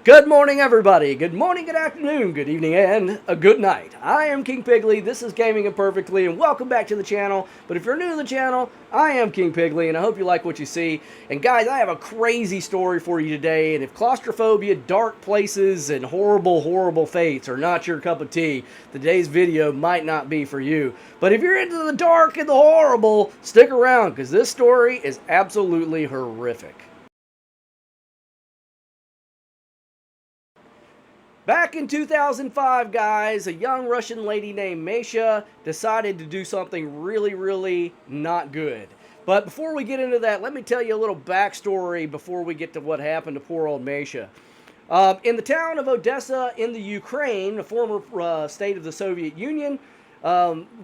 Good morning, everybody. Good morning, good afternoon, good evening, and a good night. I am King Piggly. This is Gaming Imperfectly, and welcome back to the channel. But if you're new to the channel, I am King Piggly, and I hope you like what you see. And guys, I have a crazy story for you today. And if claustrophobia, dark places, and horrible, horrible fates are not your cup of tea, today's video might not be for you. But if you're into the dark and the horrible, stick around, because this story is absolutely horrific. Back in 2005, guys, a young Russian lady named Mysha decided to do something really not good. But before we get into that, let me tell you a little backstory before we get to what happened to poor old Mysha. In the town of Odessa in the Ukraine, a former state of the Soviet Union,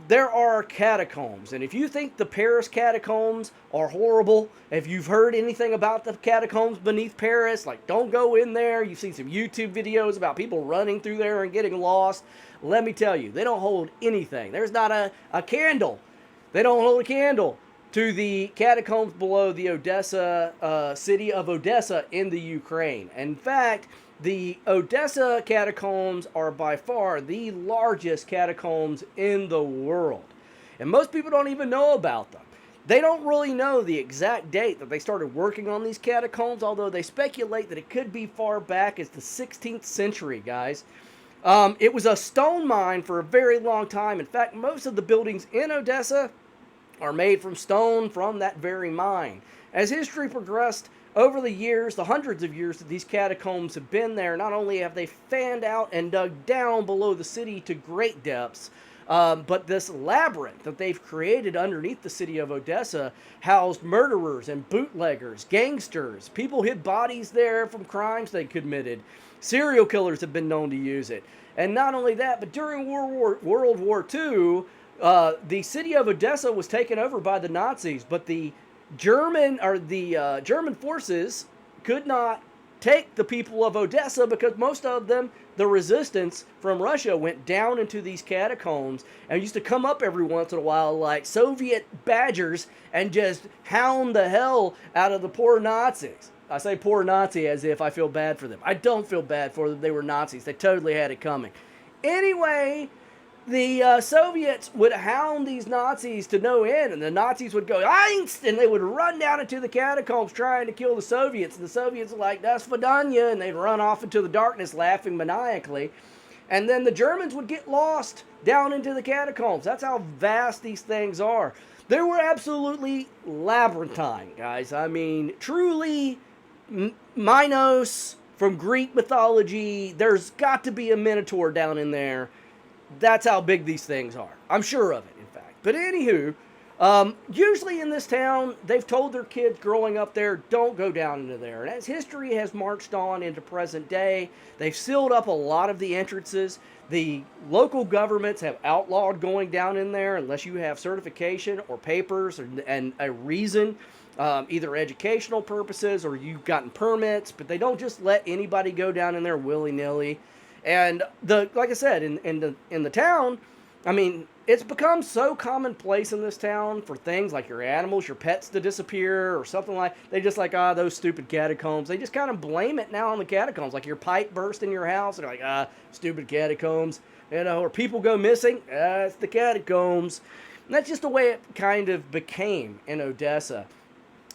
there are catacombs. And if you think the Paris catacombs are horrible, if you've heard anything about the catacombs beneath Paris, like don't go in there. You've seen some YouTube videos about people running through there and getting lost. Let me tell you, they don't hold anything. There's not a candle. They don't hold a candle to the catacombs below the Odessa, city of Odessa in the Ukraine. In fact, the Odessa catacombs are by far the largest catacombs in the world. And most people don't even know about them. They don't really know the exact date that they started working on these catacombs, although they speculate that it could be far back as the 16th century, guys. It was a stone mine for a very long time. In fact, most of the buildings in Odessa are made from stone from that very mine. As history progressed, over the years, the hundreds of years that these catacombs have been there, not only have they fanned out and dug down below the city to great depths, but this labyrinth that they've created underneath the city of Odessa housed murderers and bootleggers, gangsters. People hid bodies there from crimes they committed. Serial killers have been known to use it. And not only that, but during World War II, the city of Odessa was taken over by the Nazis, but the German forces could not take the people of Odessa because most of them, the resistance from Russia, went down into these catacombs and used to come up every once in a while like Soviet badgers and just hound the hell out of the poor Nazis. I say poor Nazi as if I feel bad for them. I don't feel bad for them. They were Nazis. They totally had it coming. Anyway, the Soviets would hound these Nazis to no end, and the Nazis would go, Einst! And they would run down into the catacombs trying to kill the Soviets. And the Soviets were like, Das Vidanya, and they'd run off into the darkness laughing maniacally. And then the Germans would get lost down into the catacombs. That's how vast these things are. They were absolutely labyrinthine, guys. I mean, truly, Minos from Greek mythology. There's got to be a Minotaur down in there. That's how big these things are. I'm sure of it, in fact. But anywho, usually in this town, they've told their kids growing up there, don't go down into there. And as history has marched on into present day, they've sealed up a lot of the entrances. The local governments have outlawed going down in there unless you have certification or papers and a reason, either educational purposes or you've gotten permits. But they don't just let anybody go down in there willy-nilly. And like I said, in the town, I mean, it's become so commonplace in this town for things like your animals, your pets to disappear or something like. They just like, those stupid catacombs. They just kind of blame it now on the catacombs. Like your pipe burst in your house, and they're like, stupid catacombs, or people go missing. It's the catacombs. And that's just the way it kind of became in Odessa.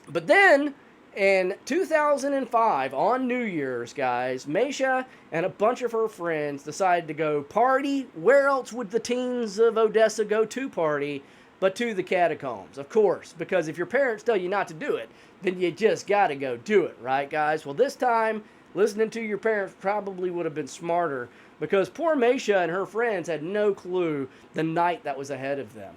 But then, in 2005, on New Year's, guys, Mysha and a bunch of her friends decided to go party. Where else would the teens of Odessa go to party but to the catacombs? Of course, because if your parents tell you not to do it, then you just got to go do it, right, guys? Well, this time, listening to your parents probably would have been smarter because poor Mysha and her friends had no clue the night that was ahead of them.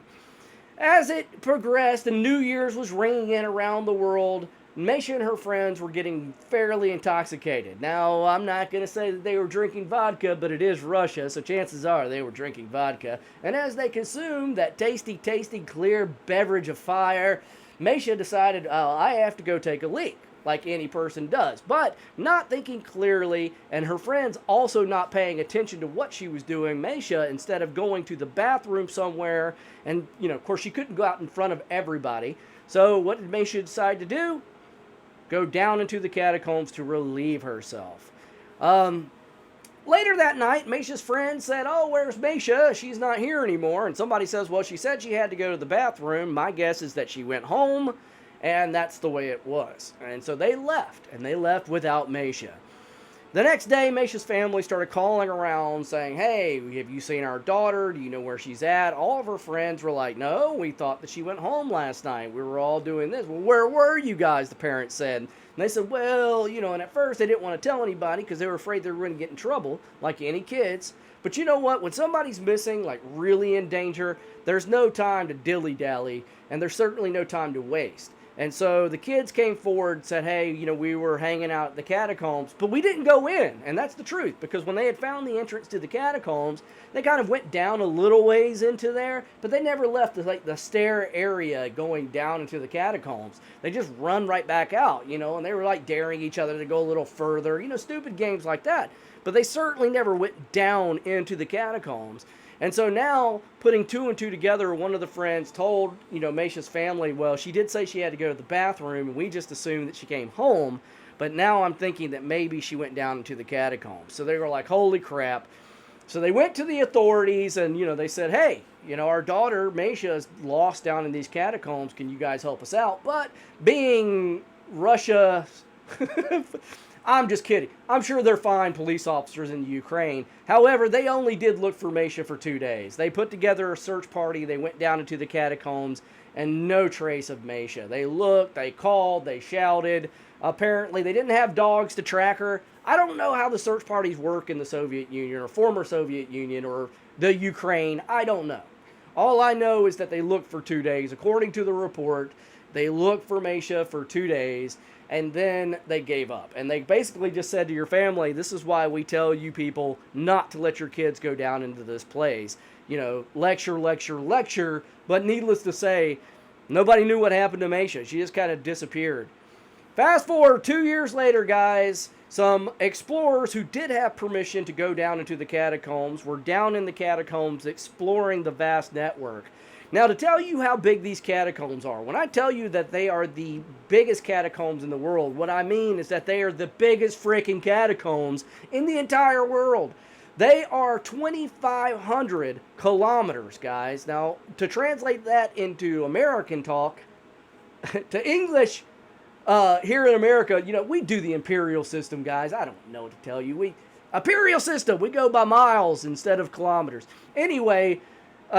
As it progressed and New Year's was ringing in around the world, Mysha and her friends were getting fairly intoxicated. Now, I'm not going to say that they were drinking vodka, but it is Russia, so chances are they were drinking vodka. And as they consumed that tasty, clear beverage of fire, Mysha decided, I have to go take a leak, like any person does. But not thinking clearly, and her friends also not paying attention to what she was doing, Mysha, instead of going to the bathroom somewhere, and, of course, she couldn't go out in front of everybody. So what did Mysha decide to do? Go down into the catacombs to relieve herself. Later that night, Misha's friend said, "Oh, where's Misha? She's not here anymore." And somebody says, "Well, she said she had to go to the bathroom." My guess is that she went home, and that's the way it was. And so they left, and they left without Misha. The next day, Misha's family started calling around saying, "Hey, have you seen our daughter? Do you know where she's at?" All of her friends were like, "No, we thought that she went home last night. We were all doing this." "Well, where were you guys?" the parents said. And they said, "Well, and at first they didn't want to tell anybody because they were afraid they were going to get in trouble, like any kids. But you know what? When somebody's missing, like really in danger, there's no time to dilly-dally, and there's certainly no time to waste." And so the kids came forward and said, "Hey, we were hanging out at the catacombs, but we didn't go in." And that's the truth, because when they had found the entrance to the catacombs, they kind of went down a little ways into there, but they never left the stair area going down into the catacombs. They just run right back out, and they were like daring each other to go a little further, stupid games like that. But they certainly never went down into the catacombs. And so now, putting two and two together, one of the friends told, Misha's family, "Well, she did say she had to go to the bathroom, and we just assumed that she came home, but now I'm thinking that maybe she went down into the catacombs." So they were like, "Holy crap." So they went to the authorities, and, they said, "Hey, our daughter, Misha, is lost down in these catacombs. Can you guys help us out?" But being Russia... I'm just kidding. I'm sure they're fine police officers in Ukraine. However, they only did look for Misha for 2 days. They put together a search party. They went down into the catacombs, and no trace of Misha. They looked, they called, they shouted. Apparently, they didn't have dogs to track her. I don't know how the search parties work in the Soviet Union or former Soviet Union or the Ukraine. I don't know. All I know is that they looked for 2 days. According to the report, they looked for Misha for 2 days. And then they gave up. And they basically just said to your family, "This is why we tell you people not to let your kids go down into this place." Lecture, lecture, lecture. But needless to say, nobody knew what happened to Misha. She just kind of disappeared. Fast forward 2 years later, guys, some explorers who did have permission to go down into the catacombs were down in the catacombs exploring the vast network. Now, to tell you how big these catacombs are, when I tell you that they are the biggest catacombs in the world, what I mean is that they are the biggest freaking catacombs in the entire world. They are 2,500 kilometers, guys. Now, to translate that into American talk, to English, here in America, we do the imperial system, guys. I don't know what to tell you. Imperial system, we go by miles instead of kilometers. Anyway,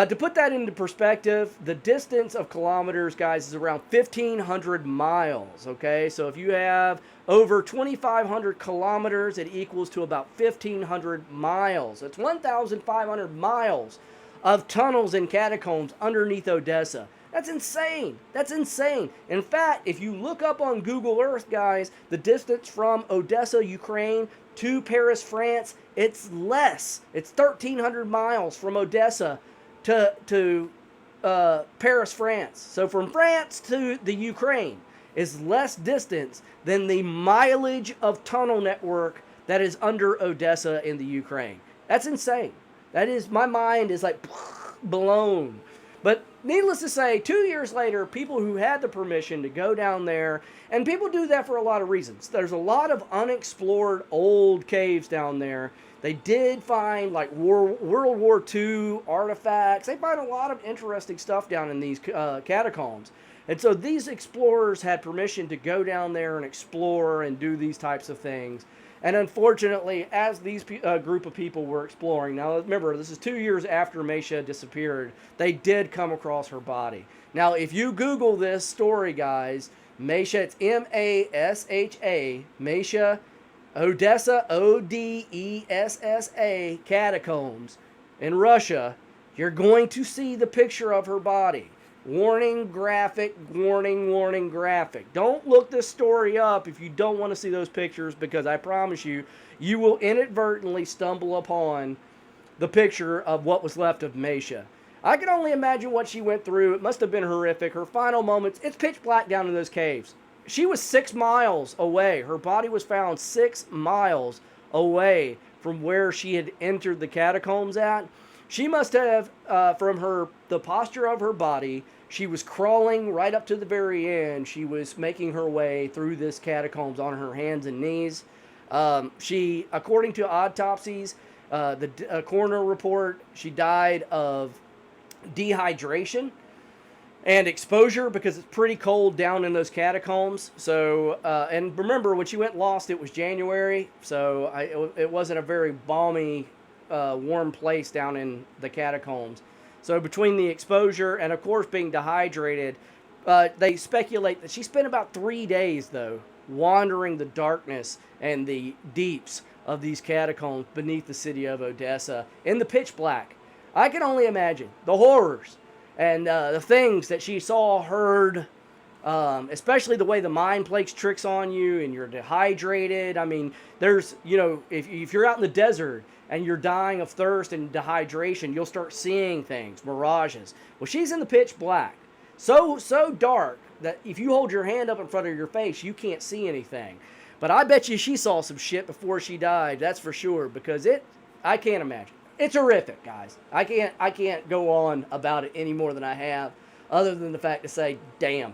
to put that into perspective, the distance of kilometers, guys, is around 1,500 miles, okay? So if you have over 2,500 kilometers, it equals to about 1,500 miles. It's 1,500 miles of tunnels and catacombs underneath Odessa. That's insane. That's insane. In fact, if you look up on Google Earth, guys, the distance from Odessa, Ukraine, to Paris, France, it's less. It's 1,300 miles from Odessa to Paris, France. So from France to the Ukraine is less distance than the mileage of tunnel network that is under Odessa in the Ukraine. That's insane. That is, my mind is like blown. But needless to say, 2 years later, people who had the permission to go down there, and people do that for a lot of reasons. There's a lot of unexplored old caves down there. They did find like World War II artifacts. They find a lot of interesting stuff down in these catacombs. And so these explorers had permission to go down there and explore and do these types of things. And unfortunately, as these group of people were exploring, now remember, this is 2 years after Misha disappeared, they did come across her body. Now, if you Google this story, guys, Misha, it's M-A-S-H-A, Misha, Odessa, O-D-E-S-S-A, Catacombs in Russia, you're going to see the picture of her body. Warning graphic, warning, warning graphic. Don't look this story up if you don't want to see those pictures, because I promise you, you will inadvertently stumble upon the picture of what was left of Misha. I can only imagine what she went through. It must have been horrific. Her final moments, it's pitch black down in those caves. She was 6 miles away. Her body was found 6 miles away from where she had entered the catacombs at. She must have, from the posture of her body, she was crawling right up to the very end. She was making her way through this catacombs on her hands and knees. She, according to autopsies, the coroner report, she died of dehydration and exposure because it's pretty cold down in those catacombs. So, and remember, when she went lost, it was January, so it wasn't a very balmy, warm place down in the catacombs. So between the exposure and, of course, being dehydrated, they speculate that she spent about 3 days, though, wandering the darkness and the deeps of these catacombs beneath the city of Odessa in the pitch black. I can only imagine the horrors and the things that she saw, heard, especially the way the mind plays tricks on you and you're dehydrated. I mean, there's, if you're out in the desert and you're dying of thirst and dehydration, you'll start seeing things, mirages. Well, she's in the pitch black. So dark that if you hold your hand up in front of your face, you can't see anything. But I bet you she saw some shit before she died, that's for sure, because I can't imagine. It's horrific, guys. I can't go on about it any more than I have, other than the fact to say, damn.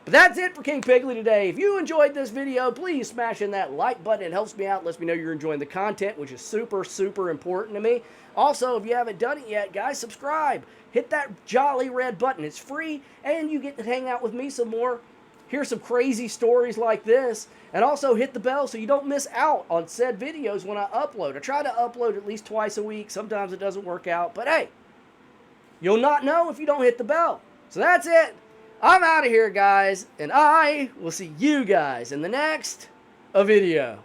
But that's it for King Piggly today. If you enjoyed this video, please smash in that like button. It helps me out, lets me know you're enjoying the content, which is super, super important to me. Also, if you haven't done it yet, guys, subscribe. Hit that jolly red button. It's free, and you get to hang out with me some more. Hear some crazy stories like this, and also hit the bell so you don't miss out on said videos when I upload. I try to upload at least twice a week. Sometimes it doesn't work out, but hey, you'll not know if you don't hit the bell. So that's it. I'm out of here, guys, and I will see you guys in the next video.